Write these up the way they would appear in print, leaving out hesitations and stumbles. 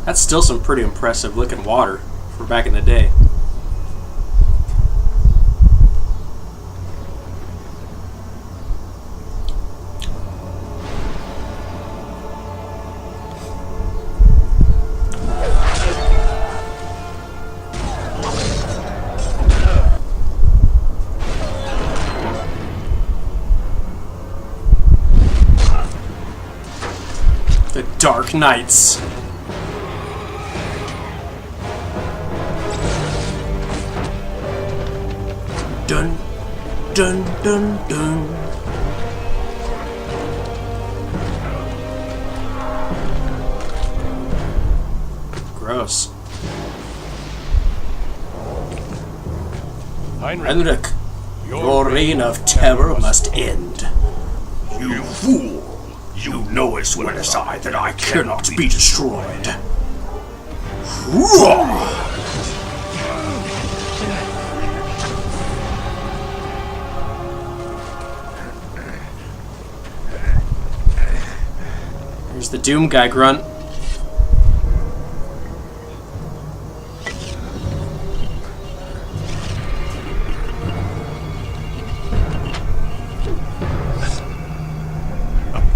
That's still some pretty impressive looking water for back in the day. The Dark Knights. Dun, dun, dun, dun. Gross. Heinrich, your reign of terror must end. You fool! You know as well as I that I cannot be destroyed. Here's the Doom guy grunt.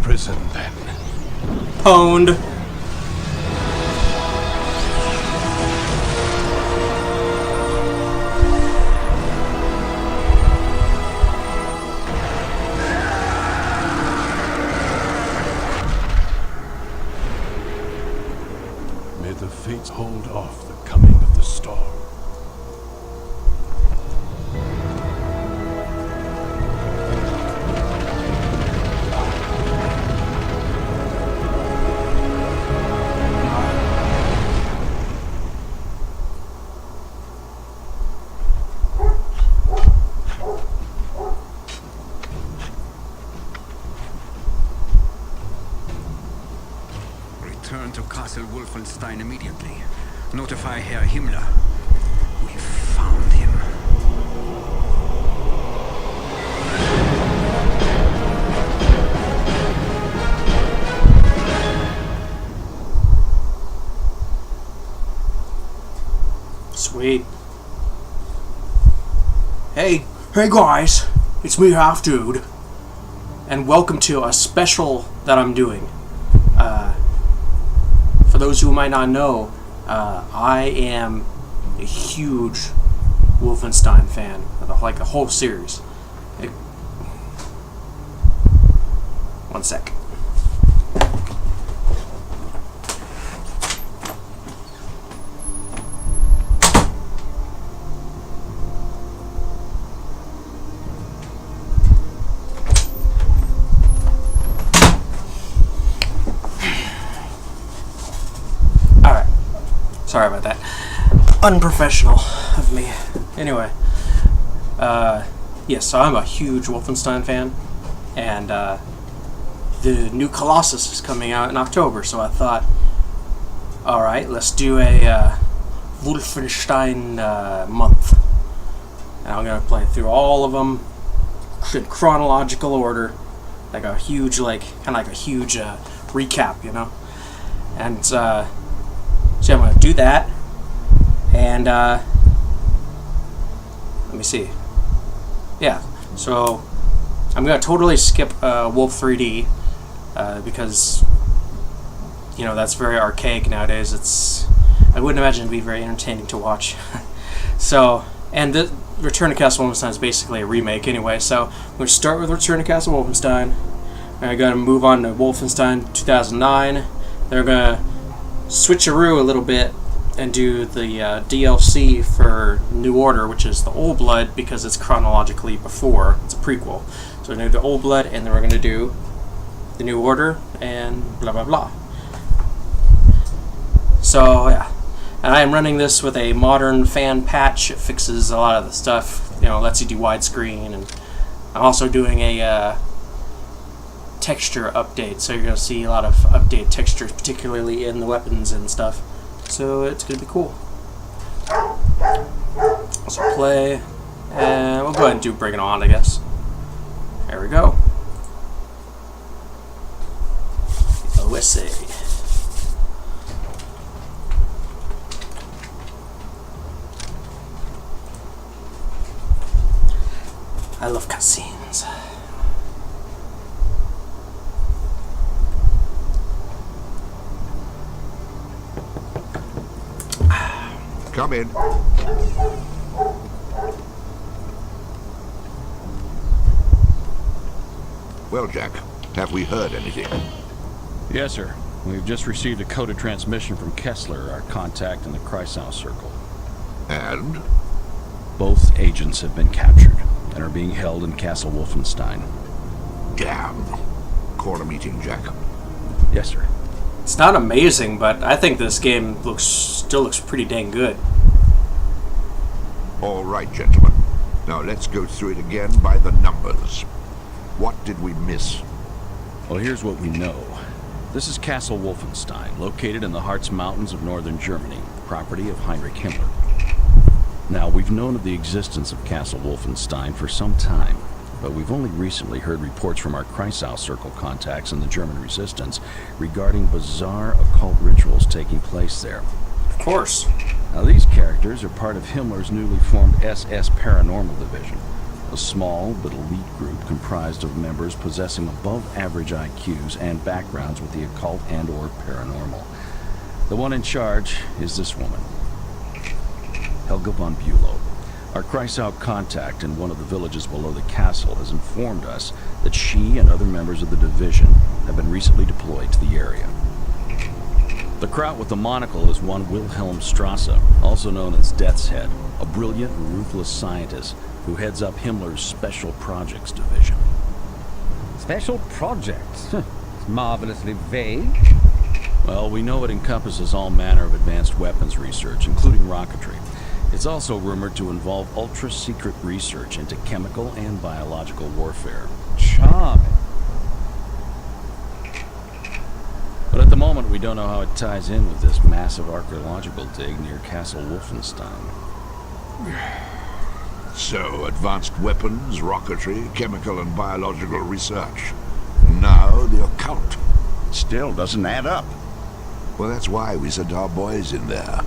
Prison, then. Pwned. May the fates hold off the coming of the storm. Return to Castle Wolfenstein immediately. Notify Herr Himmler. We found him. Sweet. Hey guys, it's me, Half Dude. And welcome to a special that I'm doing. For those who might not know, I am a huge Wolfenstein fan, like a whole series. One sec. Sorry about that. Unprofessional of me. Anyway, yes, so I'm a huge Wolfenstein fan, and the new Colossus is coming out in October, so I thought, alright, let's do a Wolfenstein month. And I'm going to play through all of them in chronological order, like a huge, recap, you know? And, so I'm going to do that, and let me see. Yeah, so I'm going to totally skip Wolf 3D because, you know, that's very archaic nowadays. I wouldn't imagine it'd be very entertaining to watch. So, and the Return to Castle Wolfenstein is basically a remake anyway, so I'm going to start with Return to Castle Wolfenstein, and I'm going to move on to Wolfenstein 2009. They're going to switcheroo a little bit and do the DLC for New Order, which is the Old Blood, because it's chronologically before. It's a prequel. So we're going to do the Old Blood, and then we're going to do the New Order, and blah blah blah. So yeah, and I am running this with a modern fan patch. It fixes a lot of the stuff, you know, lets you do widescreen, and I'm also doing a texture update, so you're going to see a lot of updated textures, particularly in the weapons and stuff. So it's going to be cool. So play, And we'll go ahead and do Bring It On, I guess. There we go. OSA. I love cutscenes. Come in. Well, Jack, have we heard anything? Yes, sir. We've just received a coded transmission from Kessler, our contact in the Kreisau Circle. And? Both agents have been captured and are being held in Castle Wolfenstein. Damn. Call a meeting, Jack. Yes, sir. It's not amazing, but I think this game still looks pretty dang good. All right, gentlemen. Now let's go through it again by the numbers. What did we miss? Well, here's what we know. This is Castle Wolfenstein, located in the Harz Mountains of northern Germany, property of Heinrich Himmler. Now, we've known of the existence of Castle Wolfenstein for some time, but we've only recently heard reports from our Kreisau Circle contacts in the German resistance regarding bizarre occult rituals taking place there. Of course. Now, these characters are part of Himmler's newly formed SS Paranormal Division, a small but elite group comprised of members possessing above-average IQs and backgrounds with the occult and/or paranormal. The one in charge is this woman, Helga von Bülow. Our Kreisau contact in one of the villages below the castle has informed us that she and other members of the division have been recently deployed to the area. The kraut with the monocle is one Wilhelm Strasse, also known as Death's Head, a brilliant and ruthless scientist who heads up Himmler's Special Projects Division. Special projects? It's marvelously vague. Well, we know it encompasses all manner of advanced weapons research, including rocketry. It's also rumored to involve ultra-secret research into chemical and biological warfare. Charming. But at the moment, we don't know how it ties in with this massive archaeological dig near Castle Wolfenstein. So, advanced weapons, rocketry, chemical and biological research. Now, the occult. Still doesn't add up. Well, that's why we sent our boys in there.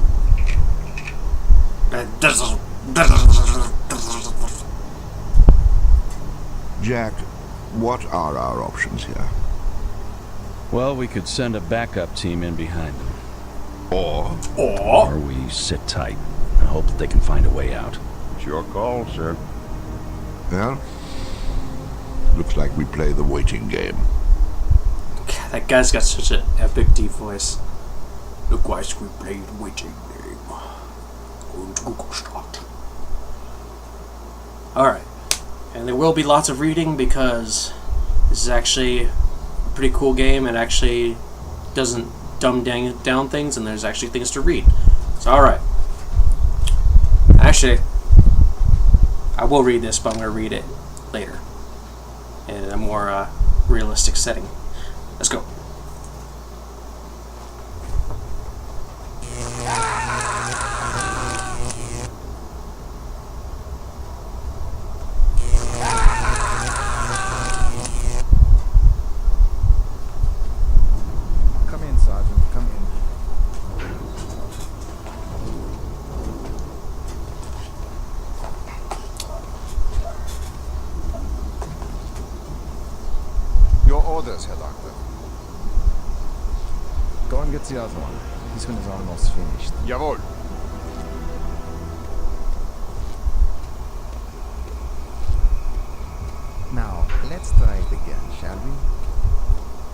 Jack, what are our options here? Well, we could send a backup team in behind them. Or we sit tight and hope that they can find a way out. It's your call, sir. well, looks like we play the waiting game. God, that guy's got such an epic deep voice. Look, guys, we played waiting game. Going to Google start. Alright. And there will be lots of reading because this is actually a pretty cool game and actually doesn't dumb down things, and there's actually things to read. So, alright. Actually, I will read this, but I'm going to read it later in a more realistic setting. Let's go. Come in, Sergeant. Come in. Your orders, Herr Doctor. Go and get the other one. This one is almost finished. Jawohl. Now, let's try it again, shall we?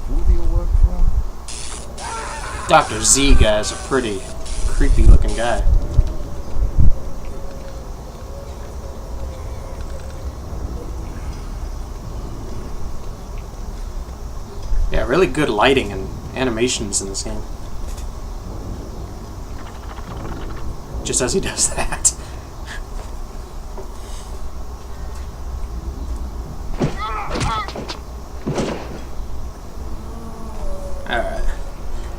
Who do you work for? Dr. Z guy is a pretty creepy looking guy. Yeah, really good lighting and animations in this game. Just as he does that. Alright.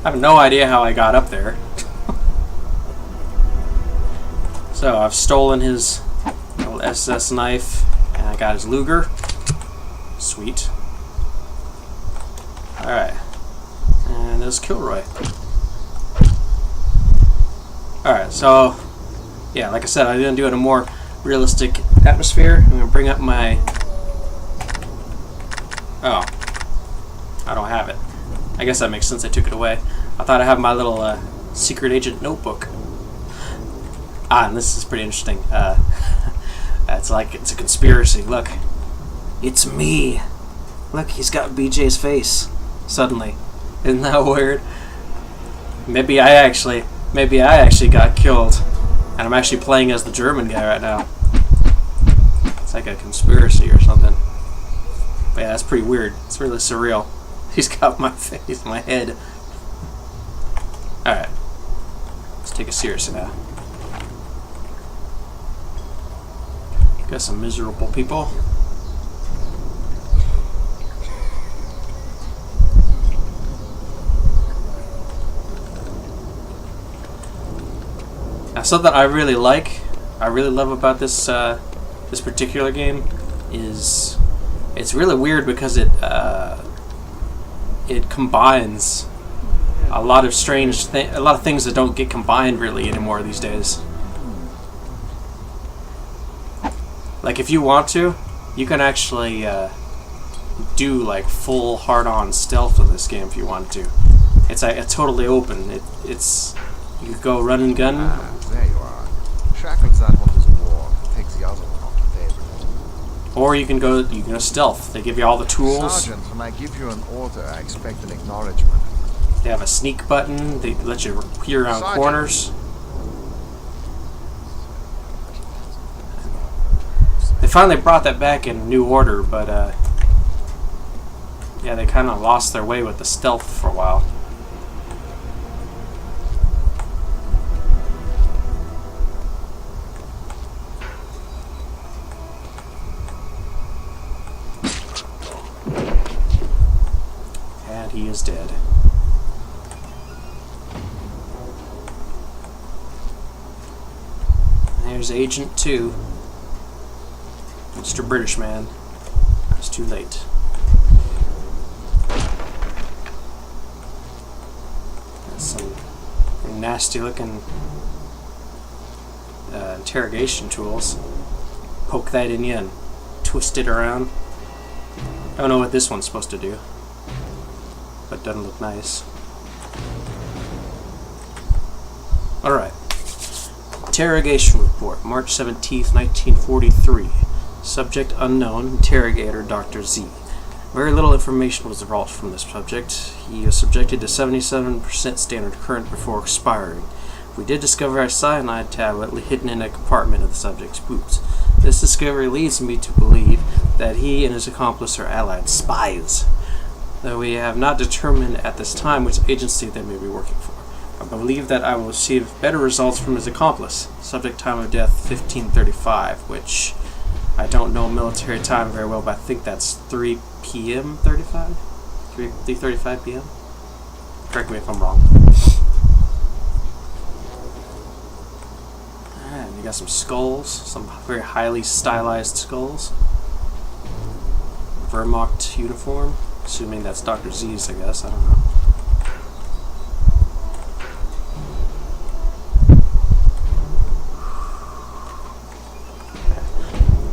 I have no idea how I got up there. So, I've stolen his SS knife, and I got his Luger. Sweet. Alright. And there's Kilroy. Alright, so yeah, like I said, I'm gonna do it in a more realistic atmosphere. I'm gonna bring up my... Oh. I don't have it. I guess that makes sense, I took it away. I thought I had my little secret agent notebook. Ah, and this is pretty interesting. It's like, it's a conspiracy. Look. It's me. Look, he's got BJ's face. Suddenly. Isn't that weird? Maybe I actually got killed. And I'm actually playing as the German guy right now. It's like a conspiracy or something. But yeah, that's pretty weird. It's really surreal. He's got my face, my head. Alright. Let's take it seriously now. Got some miserable people. Now, something I really love about this this particular game is it's really weird because it combines a lot of a lot of things that don't get combined really anymore these days. Like if you want to, you can actually do like full hard-on stealth in this game if you want to. It's like totally open. It's you could go run and gun. There you are. Shackles that one as a war. Takes the other one off the table. Or you can go stealth. They give you all the tools. Sergeant, when I give you an order, I expect an acknowledgement. They have a sneak button. They let you peer around Sergeant. corners. They finally brought that back in New Order, but yeah, they kind of lost their way with the stealth for a while. And he is dead. There's Agent 2. Mr. British Man. It's too late. That's some nasty looking interrogation tools. Poke that in you and twist it around. I don't know what this one's supposed to do, but it doesn't look nice. Alright. Interrogation report, March 17th, 1943. Subject unknown, interrogator Dr. Z. Very little information was divulged from this subject. He was subjected to 77% standard current before expiring. We did discover a cyanide tablet hidden in a compartment of the subject's boots. This discovery leads me to believe that he and his accomplice are allied spies, though we have not determined at this time which agency they may be working for. I believe that I will receive better results from his accomplice. Subject time of death 1535, which I don't know military time very well, but I think that's 3 p.m. 35? 3:35 p.m.? Correct me if I'm wrong. And you got some skulls, some very highly stylized skulls. Wehrmacht uniform, assuming that's Dr. Z's, I guess, I don't know.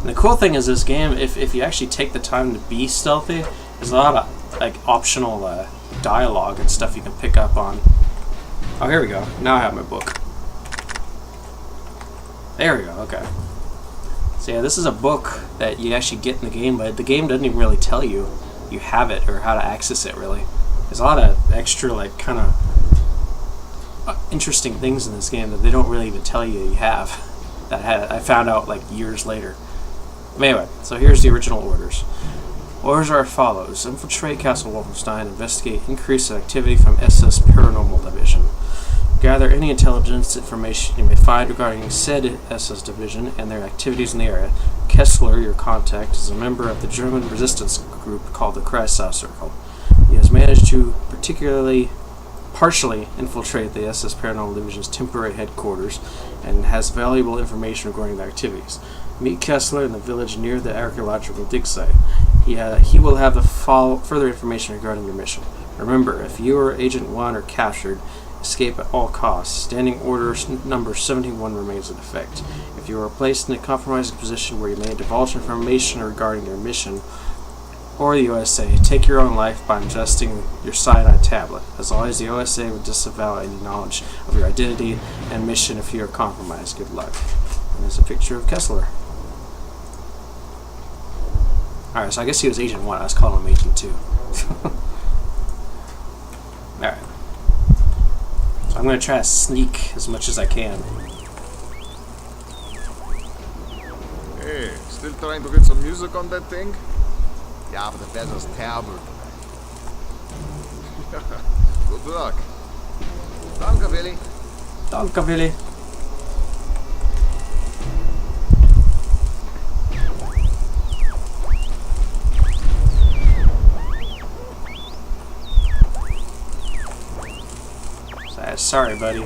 The cool thing is this game, if you actually take the time to be stealthy, there's a lot of like optional dialogue and stuff you can pick up on. Oh, here we go. Now I have my book. There we go, okay. So yeah, this is a book that you actually get in the game, but the game doesn't even really tell you you have it or how to access it, really. There's a lot of extra, like, kind of interesting things in this game that they don't really even tell you have. That I found out, like, years later. But anyway, so here's the original orders. Orders are as follows. Infiltrate Castle Wolfenstein. Investigate increase in activity from SS Paranormal Division. Gather any intelligence information you may find regarding said SS Division and their activities in the area. Kessler, your contact, is a member of the German resistance group called the Kreisau Circle. He has managed to partially infiltrate the SS Paranormal Division's temporary headquarters and has valuable information regarding their activities. Meet Kessler in the village near the archaeological dig site. He will have the further information regarding your mission. Remember, if you or Agent 1 are captured, escape at all costs. Standing Order number 71 remains in effect. If you are placed in a compromising position where you may divulge information regarding your mission or the OSA, take your own life by ingesting your cyanide tablet. As always, the OSA would disavow any knowledge of your identity and mission if you are compromised. Good luck. And there's a picture of Kessler. Alright, so I guess he was Agent 1. I was calling him Agent 2. Alright. So I'm going to try to sneak as much as I can. Hey, still trying to get some music on that thing? Yeah, but the weather's terrible. Good luck. Danke, Willi. Danke, Willi. Sorry, buddy.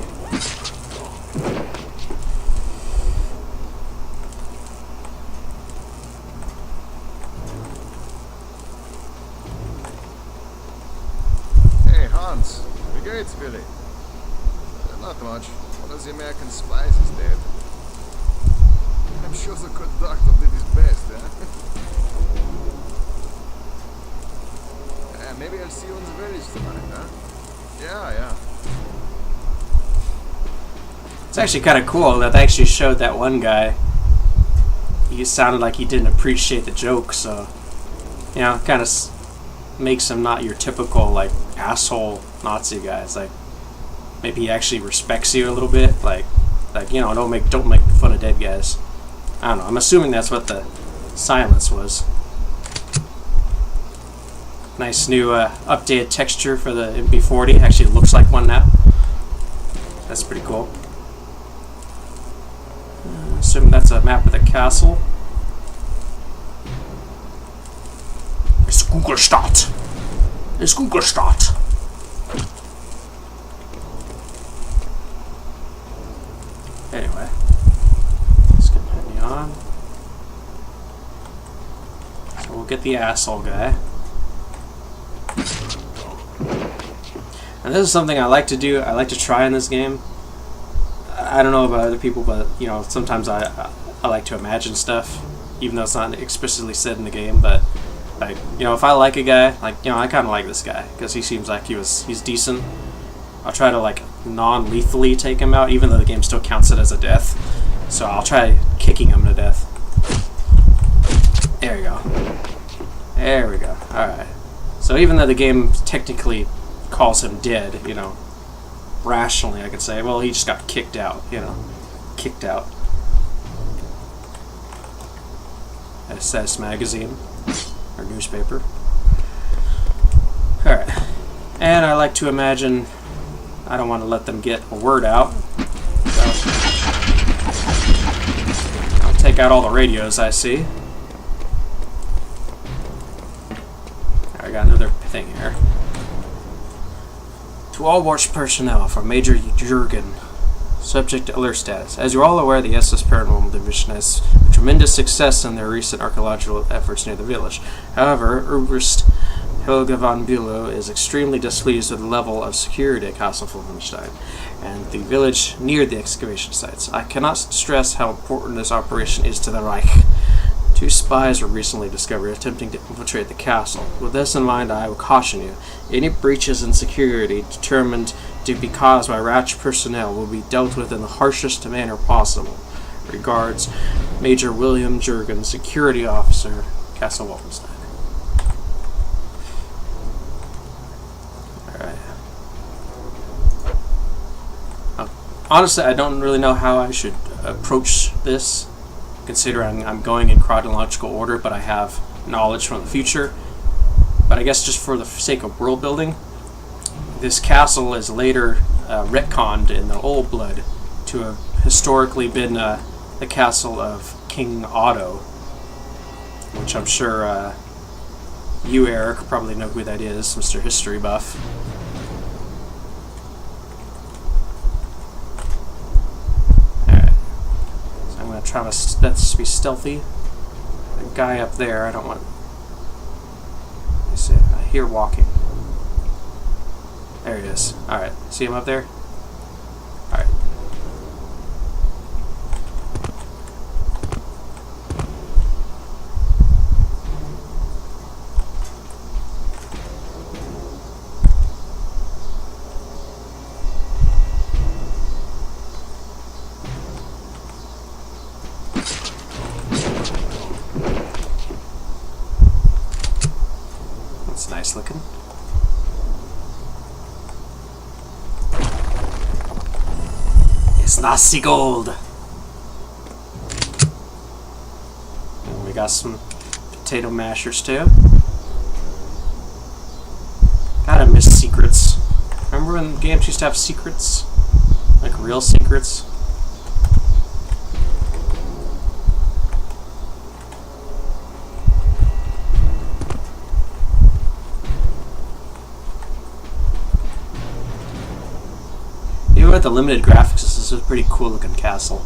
Hey, Hans. Wie geht's, Willi? Not much. One of the American spies is dead. I'm sure the conductor did his best, eh? Maybe I'll see you in the village tonight, huh? Yeah. It's actually kind of cool that they actually showed that one guy. He sounded like he didn't appreciate the joke, so you know, kind of makes him not your typical like asshole Nazi guy. It's like maybe he actually respects you a little bit, like you know, don't make fun of dead guys. I don't know. I'm assuming that's what the silence was. Nice new updated texture for the MP40. Actually, it looks like one now. That's pretty cool. Assuming that's a map of the castle. It's Kugelstadt. It's Kugelstadt. Anyway, let's continue on. So we'll get the asshole guy. And this is something I like to do. I like to try in this game. I don't know about other people, but you know, sometimes I like to imagine stuff, even though it's not explicitly said in the game. But like, you know, if I like a guy, like, you know, I kind of like this guy because he seems like he's decent. I'll try to like non-lethally take him out, even though the game still counts it as a death. So I'll try kicking him to death. There we go. There we go. All right. So even though the game technically calls him dead, you know, rationally I could say, well, he just got kicked out, you know, kicked out. SS magazine or newspaper. Alright, and I like to imagine I don't want to let them get a word out, so I'll take out all the radios I see. I got another thing here. To all watch personnel from Major Jurgen, subject to alert status. As you're all aware, the SS Paranormal Division has tremendous success in their recent archaeological efforts near the village. However, Oberst Helga von Bülow is extremely displeased with the level of security at Castle Wolfenstein and the village near the excavation sites. I cannot stress how important this operation is to the Reich. 2 spies were recently discovered attempting to infiltrate the castle. With this in mind, I will caution you. Any breaches in security determined to be caused by Ratch personnel will be dealt with in the harshest manner possible. Regards, Major William Jurgen, Security Officer, Castle Wolfenstein. Alright. Honestly, I don't really know how I should approach this, considering I'm going in chronological order, but I have knowledge from the future. But I guess just for the sake of world building, this castle is later retconned in the Old Blood to have historically been the castle of King Otto, which I'm sure you, Eric, probably know who that is, Mr. History Buff. trying to. That's to be stealthy. The guy up there, I don't want. I hear walking. There he is. Alright, see him up there? Alright. That's nice looking. It's Nazi gold. And we got some potato mashers too. Gotta miss secrets. Remember when games used to have secrets? Like real secrets? Even with the limited graphics, this is a pretty cool looking castle.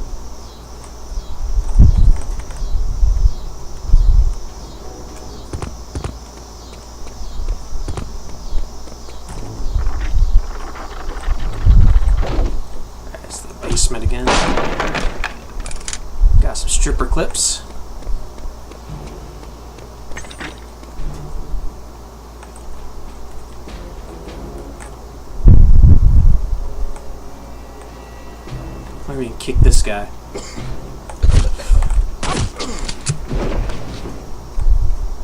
There's the basement again. Got some stripper clips. Let me kick this guy.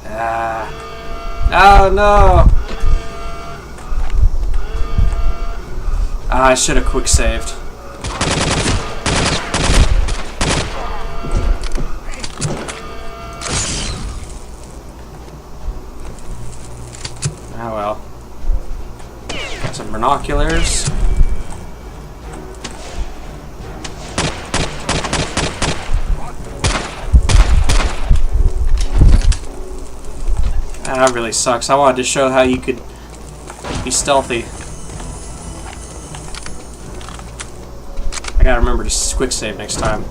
Ah. Oh no! Ah, I should have quick saved. Oh well. Got some binoculars. That really sucks. I wanted to show how you could be stealthy. I gotta remember to quick save next time.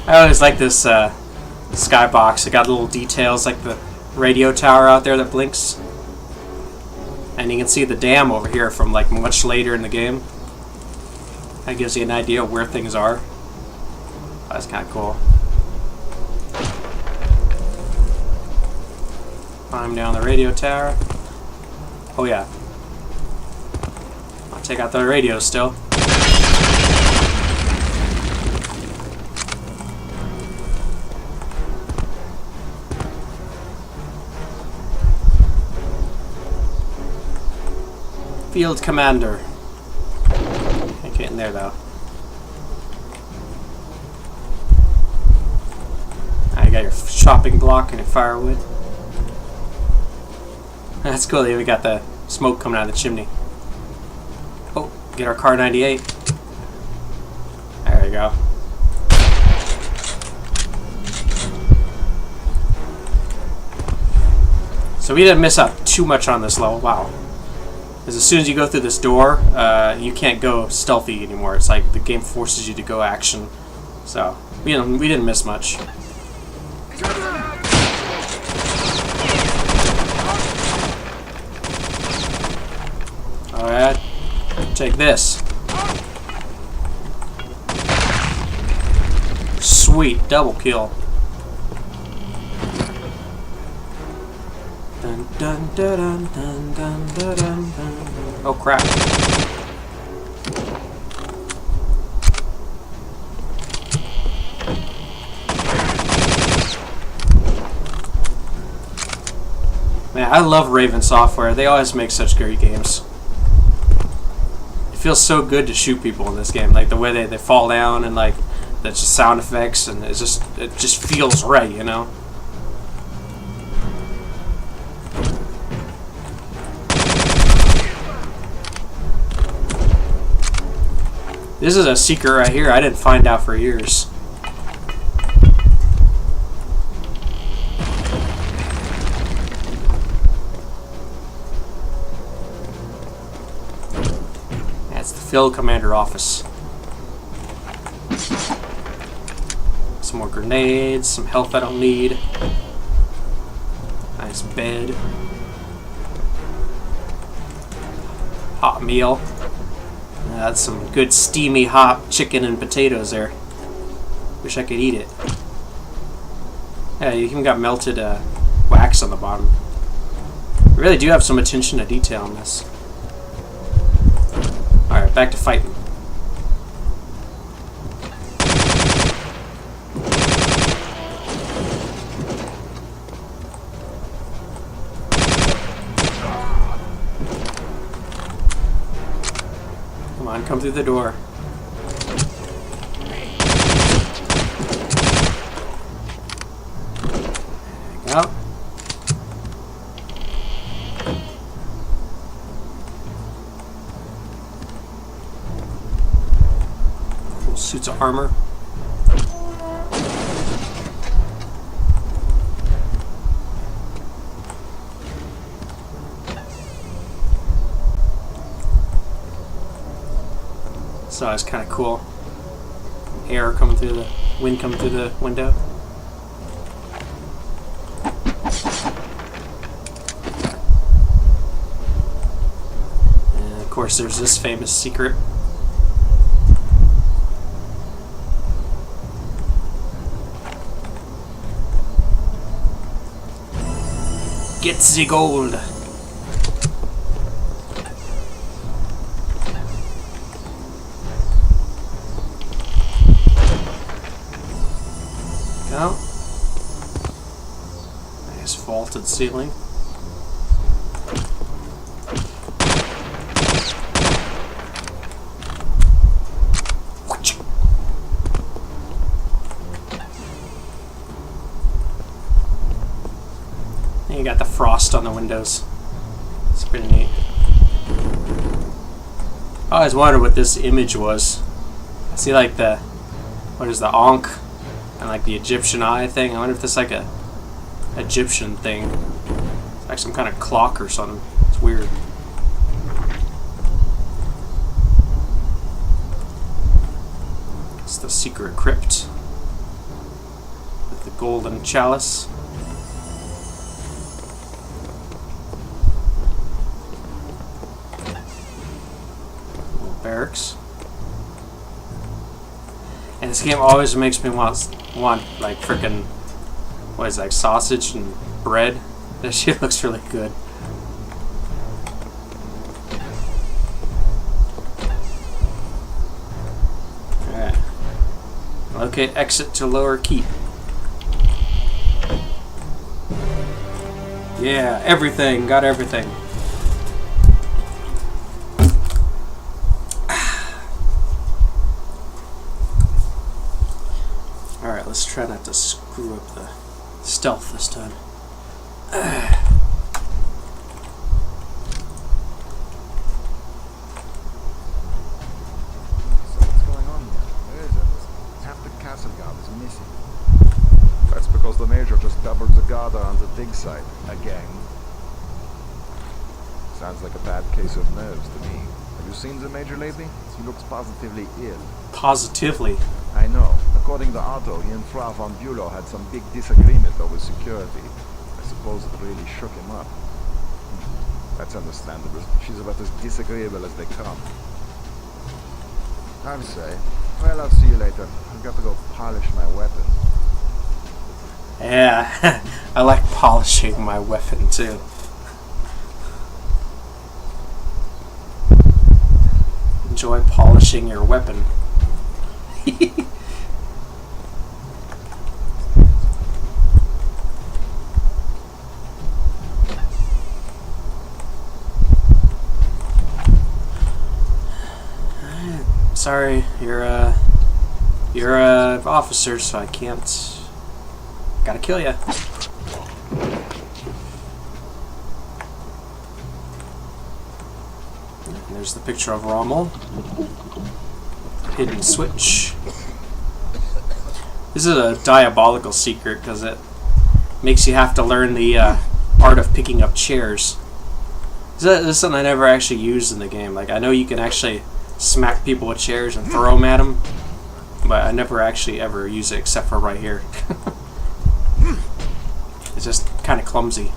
I always like this skybox. It got little details like the radio tower out there that blinks. And you can see the dam over here from like much later in the game. That gives you an idea of where things are. That's kind of cool. Climb down the radio tower. Oh yeah. I'll take out the radio still. Field Commander. Can't get in there though. You got your chopping block and your firewood. That's cool. We got the smoke coming out of the chimney. Oh, get our car 98. There we go. So we didn't miss out too much on this level. Wow. Because as soon as you go through this door, you can't go stealthy anymore. It's like the game forces you to go action. So we didn't miss much. Alright, take this. Sweet, double kill. Dun, dun, dun, dun, dun, dun, dun, dun, dun. Oh crap. Man, I love Raven Software. They always make such great games. It feels so good to shoot people in this game. Like the way they fall down and like the sound effects, and it just feels right, you know? This is a secret right here I didn't find out for years. Field Commander Office. Some more grenades, some health I don't need. Nice bed. Hot meal. That's some good steamy hot chicken and potatoes there. Wish I could eat it. Yeah, you even got melted wax on the bottom. You really do have some attention to detail on this. Alright, back to fighting. Come on, come through the door. There you go. Cool suits of armor. So it's kind of cool. Air coming through the wind coming through the window. And of course, there's this famous secret. Get the gold. Go. Nice vaulted ceiling. And you got the frost on the windows. It's pretty neat. I always wondered what this image was. I see like the, what is the Ankh? And like the Egyptian eye thing. I wonder if this is like a Egyptian thing. It's like some kind of clock or something. It's weird. It's the secret crypt with the golden chalice. Little barracks. And this game always makes me want like frickin', what is that, like sausage and bread? That shit looks really good. Alright. Locate exit to lower keep. Yeah, everything. Got everything. Alright, let's try not to screw up the stealth this time. So what's going on here? Where is it? Half the castle guard is missing. That's because the major just doubled the guard on the dig site. Again. Sounds like a bad case of nerves to me. Have you seen the major lately? He looks positively ill. Positively. I know. According to Otto, he and Frau von Bülow had some big disagreement over security. I suppose it really shook him up. That's understandable. She's about as disagreeable as they come. I'll say. Well, I'll see you later. I've got to go polish my weapon. Yeah, I like polishing my weapon too. Enjoy polishing your weapon. Sorry, you're a officer, so I can't. Gotta kill ya. There's the picture of Rommel. Hidden switch. This is a diabolical secret because it makes you have to learn the art of picking up chairs. This is something I never actually used in the game. Like, I know you can actually smack people with chairs and throw them at them. But I never actually ever use it except for right here. It's just kind of clumsy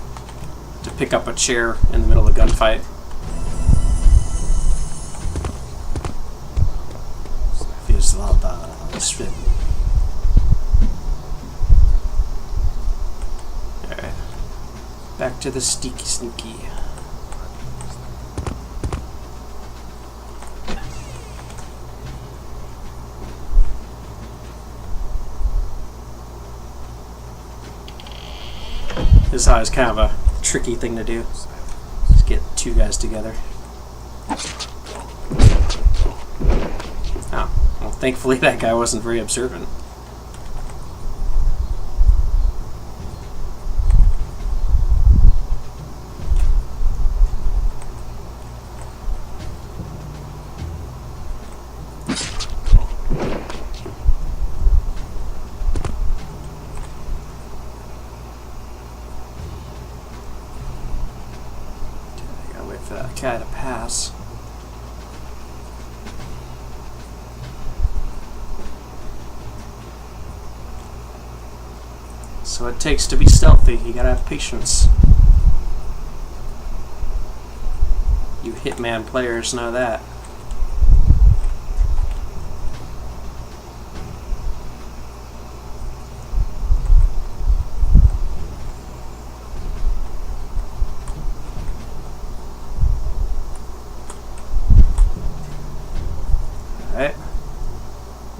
to pick up a chair in the middle of a gunfight. Feels a lot strip. Alright. Back to the sneaky. This is always kind of a tricky thing to do. Just get two guys together. Oh, well, thankfully that guy wasn't very observant. Guy to pass. So it takes to be stealthy. You gotta have patience. You Hitman players know that. Alright.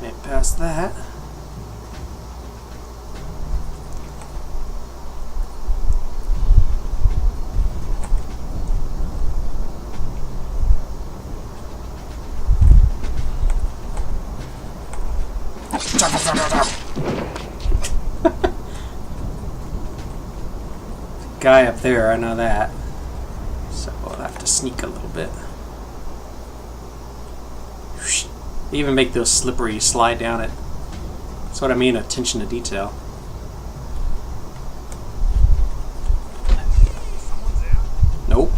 Make past that. Guy up there, I know that. So we'll have to sneak a little bit. Even make those slippery slide down it. That's what I mean, attention to detail. Nope.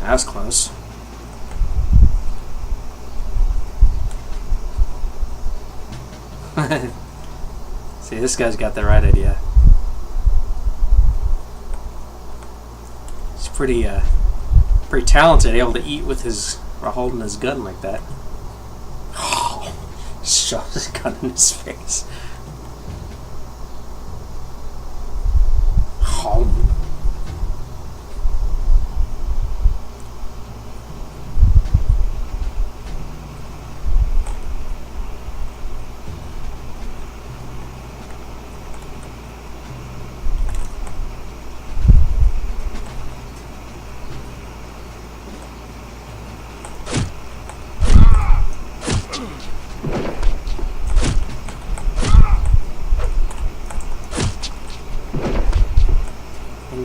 That was close. See, this guy's got the right idea. He's pretty talented, able to eat with his, or holding his gun like that. Oh, shoves his gun in his face. Oh.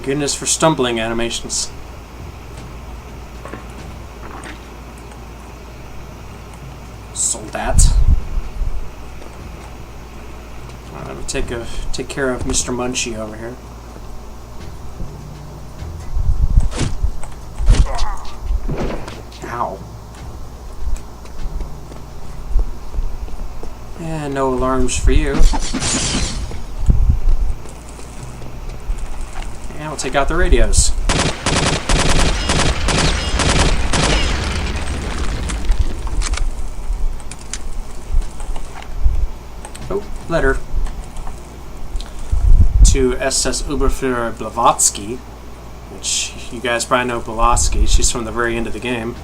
Goodness for stumbling animations. Soldat. Alright, we'll take care of Mr. Munchie over here. Ow. And no alarms for you. And we'll take out the radios. Oh, letter. To SS Oberfuhrer Blavatsky, which you guys probably know Blavatsky. She's from the very end of the game.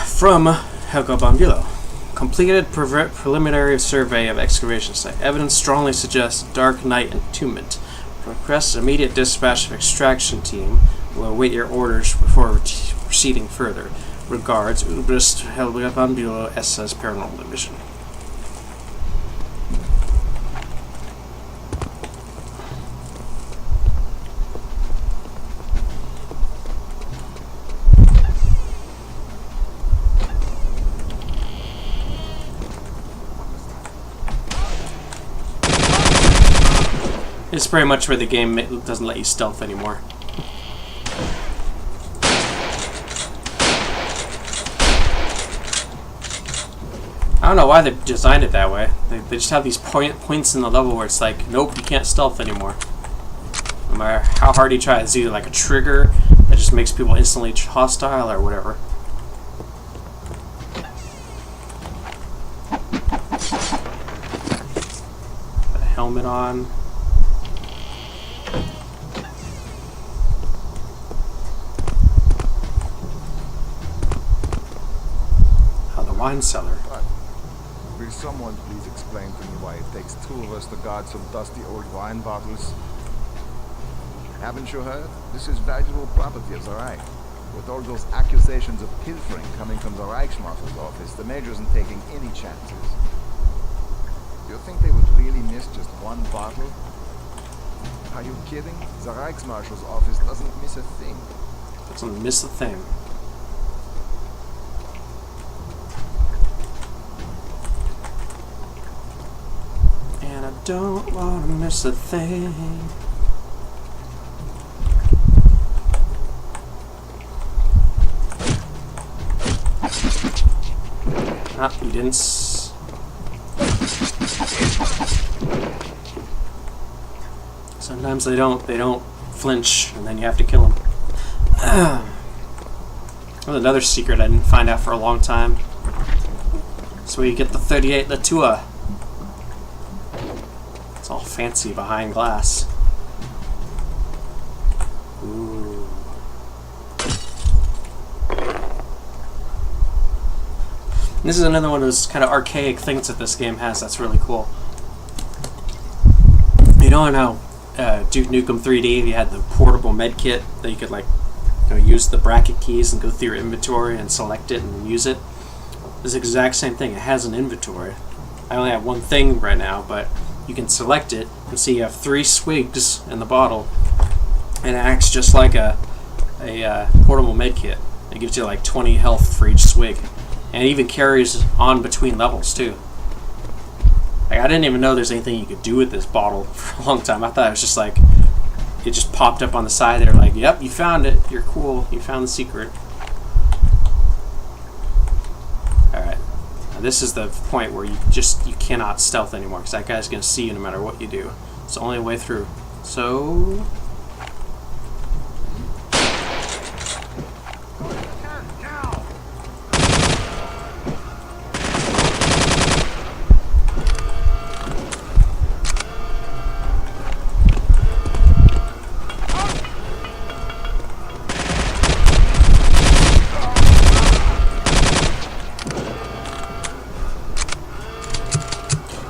From Helga von Bülow. Completed preliminary survey of excavation site. Evidence strongly suggests Dark Night entombment. Request immediate dispatch of extraction team. Will await your orders before proceeding further. Regards, Oberst Helga von Bülow, SS Paranormal Division. pretty much where the game doesn't let you stealth anymore. I don't know why they designed it that way. They just have these points in the level where it's like, nope, you can't stealth anymore. No matter how hard you try, it's either like a trigger that just makes people instantly hostile or whatever. Put a helmet on. Oh, the wine cellar. Will someone please explain to me why it takes two of us to guard some dusty old wine bottles? Haven't you heard? This is valuable property of the Reich. With all those accusations of pilfering coming from the Reichsmarshal's office, the major isn't taking any chances. Do you think they would really miss just one bottle? Are you kidding? The Reichsmarshal's office doesn't miss a thing. Doesn't miss a thing. And I don't want to miss a thing. Ah, you didn't. Sometimes they don't flinch, and then you have to kill them. There's another secret I didn't find out for a long time. That's where you get the 38 Latua. It's all fancy behind glass. Ooh. And this is another one of those kind of archaic things that this game has that's really cool. You know how Duke Nukem 3D, you had the portable med kit that you could use the bracket keys and go through your inventory and select it and use it? It's the exact same thing. It has an inventory. I only have one thing right now, but you can select it and see you have 3 swigs in the bottle, and it acts just like a portable med kit. It gives you like 20 health for each swig, and it even carries on between levels too. Like, I didn't even know there's anything you could do with this bottle for a long time. I thought it was just like it just popped up on the side there, like, yep, you found it. You're cool. You found the secret. All right. This is the point where you cannot stealth anymore, because that guy's going to see you no matter what you do. It's the only way through. So...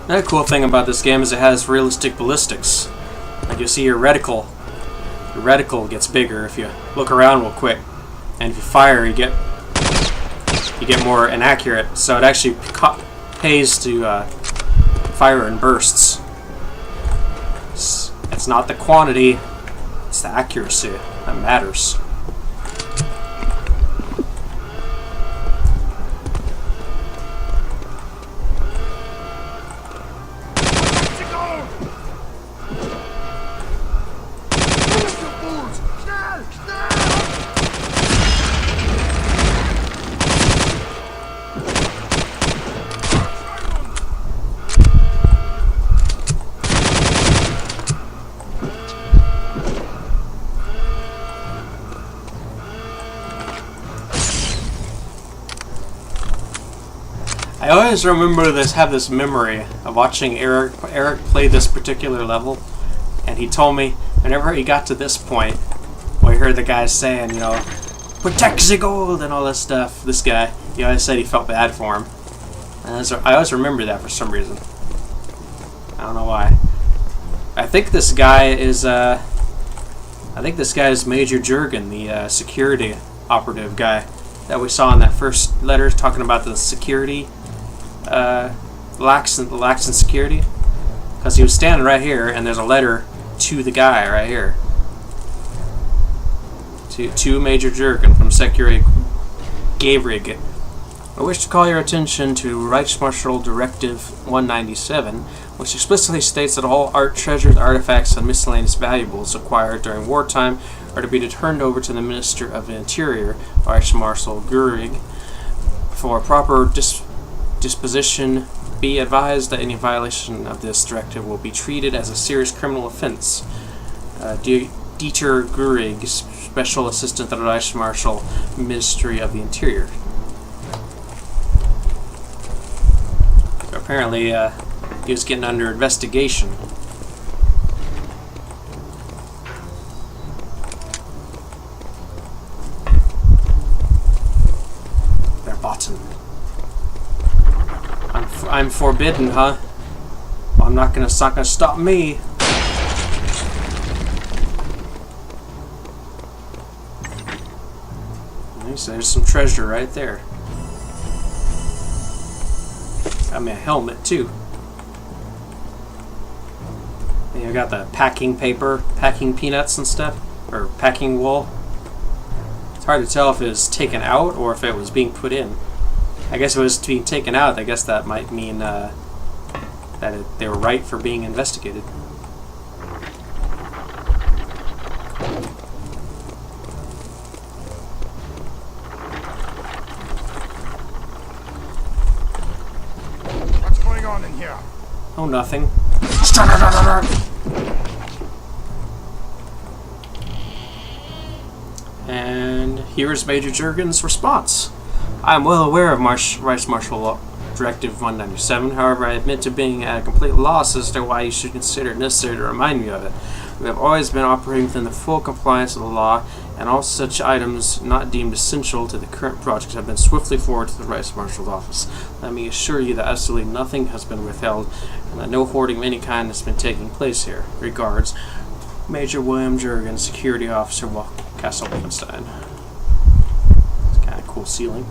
Another cool thing about this game is it has realistic ballistics. Like, you see your reticle gets bigger if you look around real quick, and if you fire, you get more inaccurate. So it actually pays to fire in bursts. It's not the quantity, it's the accuracy that matters. I always have this memory of watching Eric play this particular level, and he told me whenever he got to this point, where he heard the guys saying, you know, protect the gold and all this stuff, this guy, he always said he felt bad for him. And I always remember that for some reason. I don't know why. I think this guy is Major Jurgen, the security operative guy that we saw in that first letter talking about the security. Lax in security, because he was standing right here, and there's a letter to the guy right here, to Major Jurgen from Security Gavrig. I wish to call your attention to Reichsmarschall Directive 197, which explicitly states that all art treasures, artifacts, and miscellaneous valuables acquired during wartime are to be turned over to the Minister of the Interior, Reichsmarschall Göring, for proper disposition. Be advised that any violation of this directive will be treated as a serious criminal offense. Dieter Göring, Special Assistant to the Reichsmarschall, Ministry of the Interior. So apparently, he was getting under investigation. Verboten. I'm forbidden, huh? Well, it's not gonna stop me. So there's some treasure right there. Got me a helmet too. And I got the packing paper, packing peanuts and stuff, or packing wool. It's hard to tell if it was taken out or if it was being put in. I guess if it was being taken out, I guess that might mean that they were right for being investigated. What's going on in here? Oh, nothing. And here's Major Jurgen's response. I am well aware of Reichsmarschall Directive 197, however, I admit to being at a complete loss as to why you should consider it necessary to remind me of it. We have always been operating within the full compliance of the law, and all such items not deemed essential to the current project have been swiftly forwarded to the Reichsmarschall's office. Let me assure you that absolutely nothing has been withheld, and that no hoarding of any kind has been taking place here. Regards, Major William Jurgen, Security Officer, Castle Wolfenstein. It's kind of cool ceiling.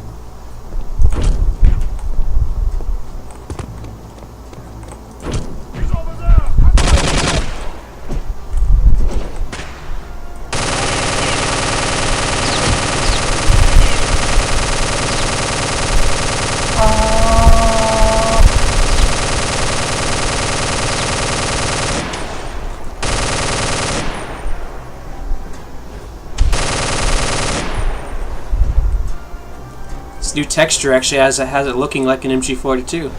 New texture actually has it looking like an MG42.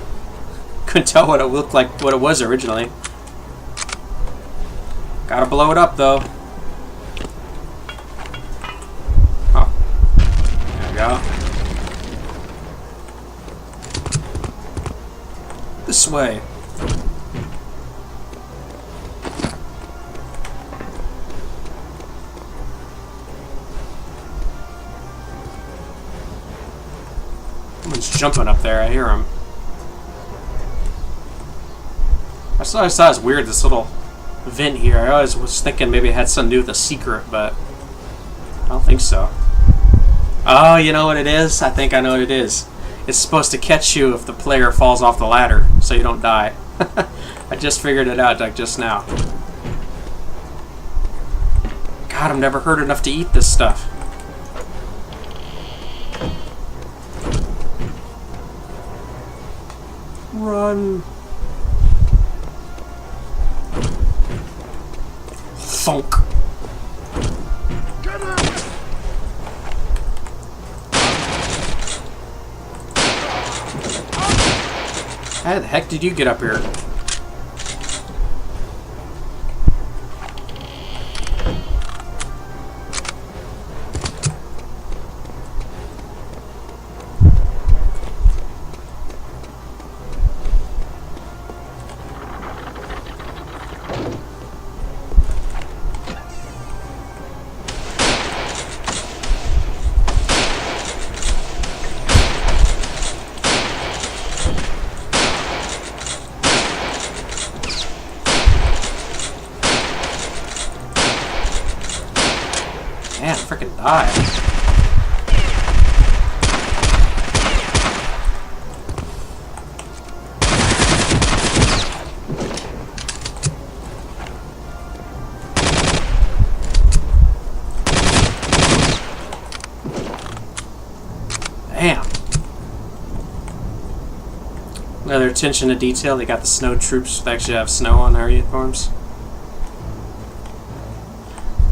Couldn't tell what it looked like, what it was originally. Gotta blow it up though. Oh, there we go. This way. Someone's jumping up there, I hear him. I always thought it was weird, this little vent here. I always was thinking maybe it had something to do with a secret, but I don't think so. Oh, you know what it is? I think I know what it is. It's supposed to catch you if the player falls off the ladder, so you don't die. I just figured it out like just now. God, I've never heard enough to eat this stuff. Run. Thunk. How the heck did you get up here? Man, frickin' die. Damn. Another attention to detail. They got the snow troops that actually have snow on their uniforms.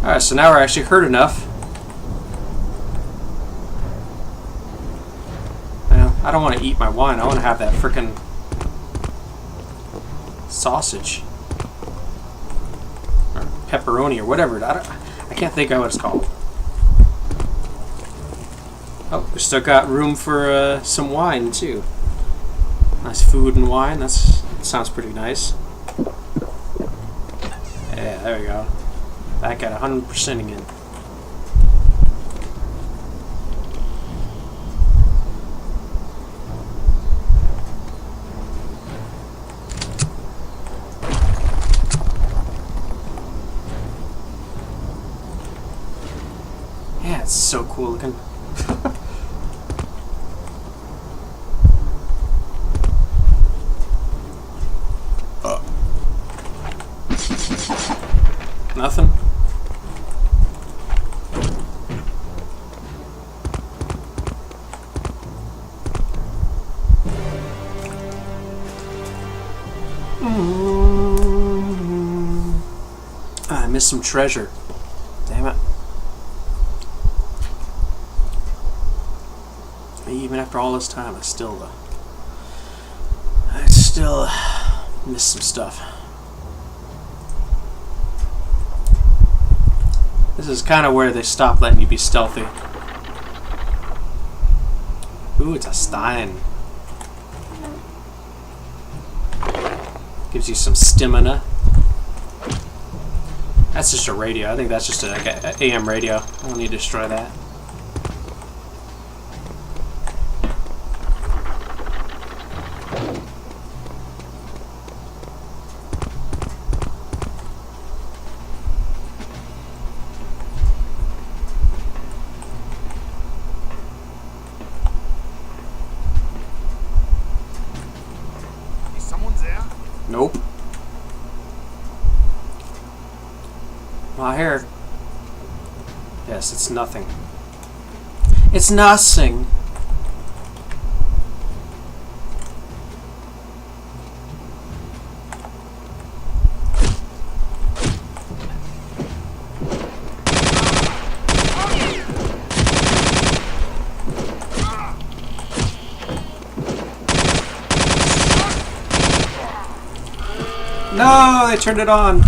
Alright, so now we're actually hurt enough. Well, I don't want to eat my wine. I want to have that frickin' sausage. Or pepperoni or whatever. I can't think of what it's called. Oh, we still got room for some wine too. Nice food and wine. That sounds pretty nice. Yeah, there we go. Back at 100% again. Yeah, it's so cool looking. Nothing? I missed some treasure. Damn it. Even after all this time, I still miss some stuff. This is kind of where they stop letting you be stealthy. Ooh, it's a Stein. Gives you some stamina. That's just a radio. I think that's just like an AM radio. I don't need to destroy that. Nope. Not here. Yes, it's nothing. It's nothing. No, they turned it on.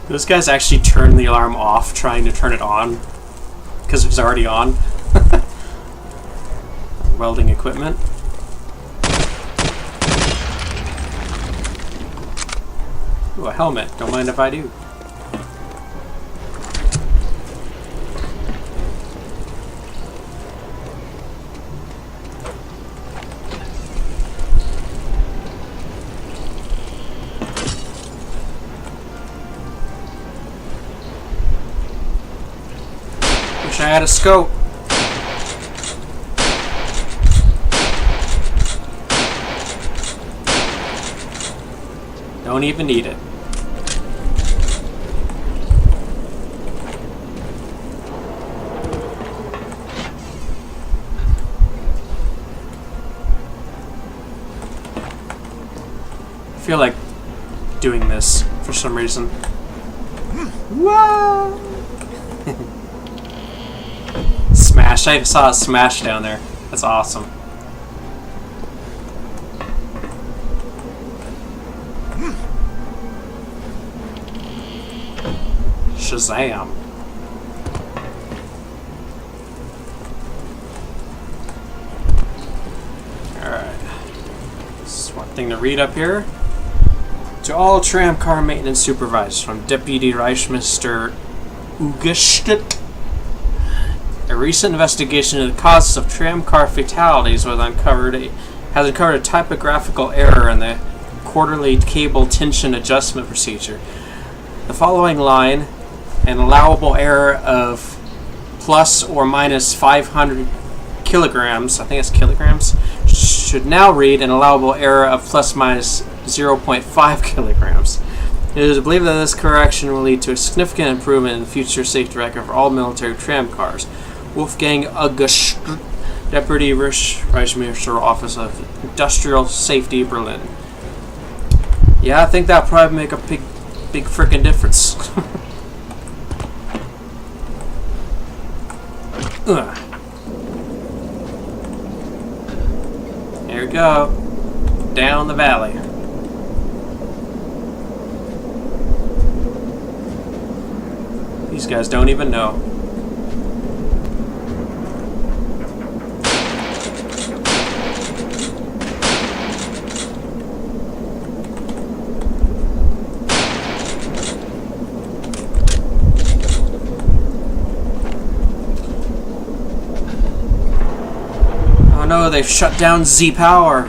Those guys actually turned the alarm off trying to turn it on because it was already on. Welding equipment. Ooh, a helmet. Don't mind if I do. I had a scope. Don't even need it. I feel like doing this for some reason. Whoa! Smash. I saw a smash down there. That's awesome. Shazam. Alright. Just one thing to read up here. To all tram car maintenance supervisors from Deputy Reichsminister Ugestedt. A recent investigation into the causes of tramcar fatalities has uncovered a typographical error in the quarterly cable tension adjustment procedure. The following line, an allowable error of plus or minus 500 kilograms, I think it's kilograms, should now read an allowable error of plus minus 0.5 kilograms. It is believed that this correction will lead to a significant improvement in the future safety record for all military tram cars. Wolfgang August, Deputy Reichsminister Office of Industrial Safety, Berlin. Yeah, I think that'll probably make a big freaking difference. There we go. Down the valley. These guys don't even know. Oh no, they've shut down Z-Power.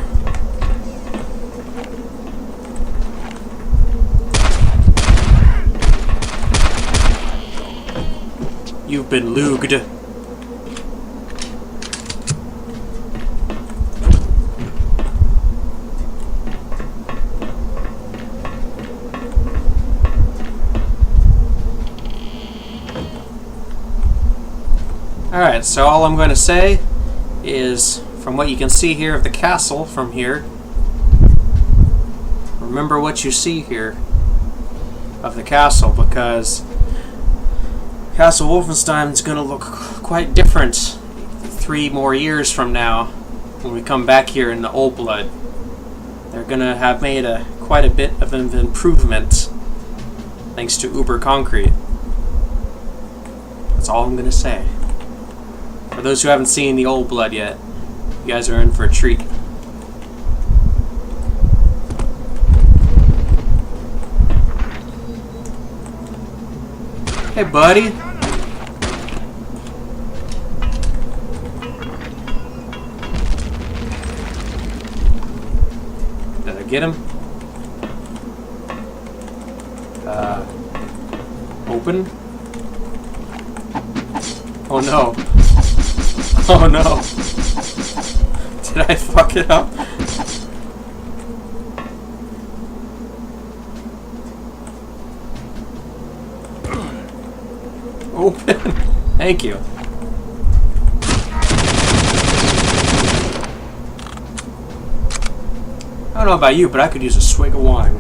You've been luged. Alright, so all I'm going to say is, from what you can see here of the castle from here, remember what you see here of the castle, because Castle Wolfenstein is going to look quite different 3 more years from now when we come back here in the Old Blood. They're going to have made quite a bit of an improvement thanks to Uber Concrete. That's all I'm going to say. For those who haven't seen the Old Blood yet, you guys are in for a treat. Hey, buddy. Did I get him? Open? Oh no. Oh no. Did I fuck it up? Open. Thank you. I don't know about you, but I could use a swig of wine.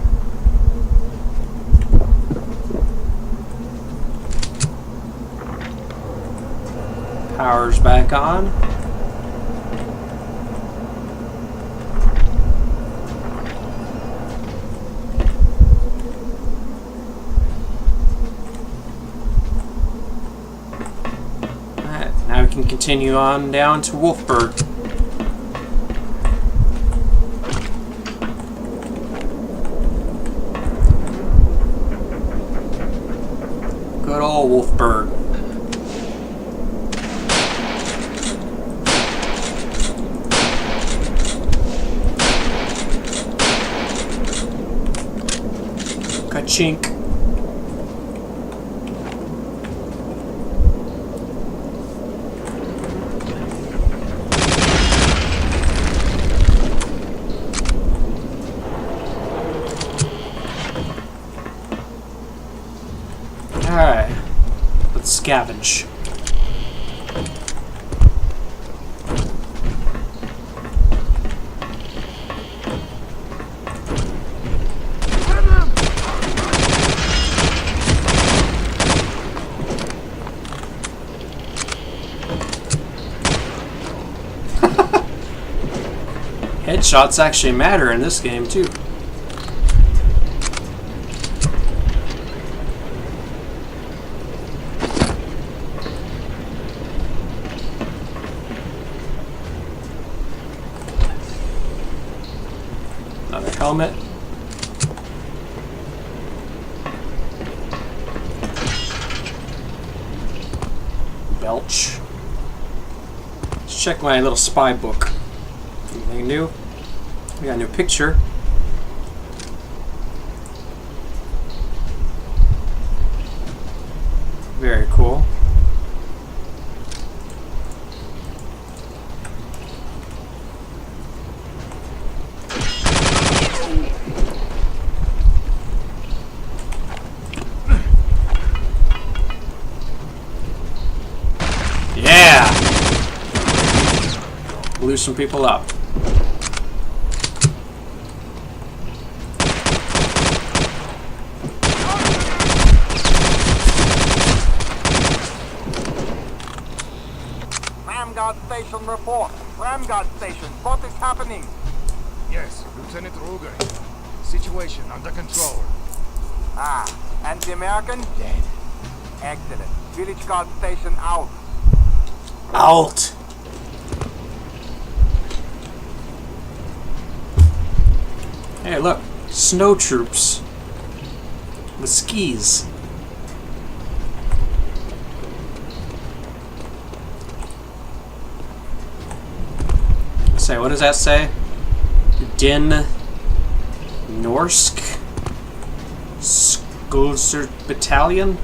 Power's back on. Alright, now we can continue on down to Wolfburg. Good old Wolfburg. Ka-chink. Alright, let's scavenge. Headshots actually matter in this game too. Another helmet. Belch. check my little spy book. Anything new? We got a new picture. Very cool. Yeah! Loosen people up. Ramguard Station report. Ramguard Station, what is happening? Yes, Lieutenant Ruger. Situation under control. Ah, and the American? Dead. Excellent. Village Guard Station out. Out! Hey, look. Snow troops. With skis. Say, what does that say? Din Norsk Skulser Battalion?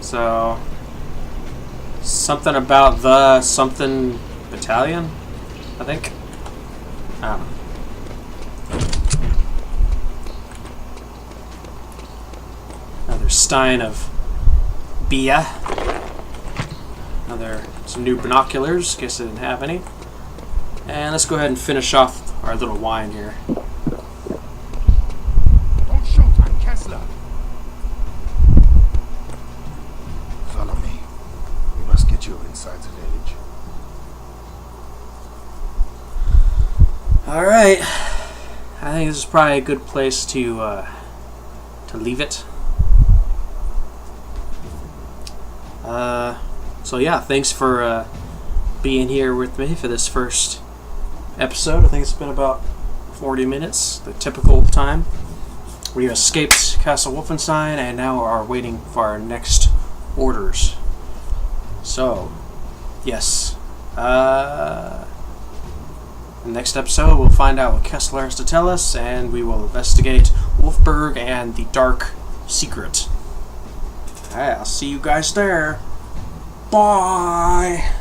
So, something about the something battalion, I think. I don't know. Another stein of beer. Some new binoculars, in case I didn't have any. And let's go ahead and finish off our little wine here. Don't shoot, I'm Kessler. Follow me. We must get you inside the village. Alright. I think this is probably a good place to leave it. So yeah, thanks for being here with me for this first episode. I think it's been about 40 minutes, the typical time. We escaped Castle Wolfenstein and now are waiting for our next orders. So, yes. In the next episode, we'll find out what Kessler has to tell us, and we will investigate Wolfberg and the Dark Secret. Alright, I'll see you guys there. Bye!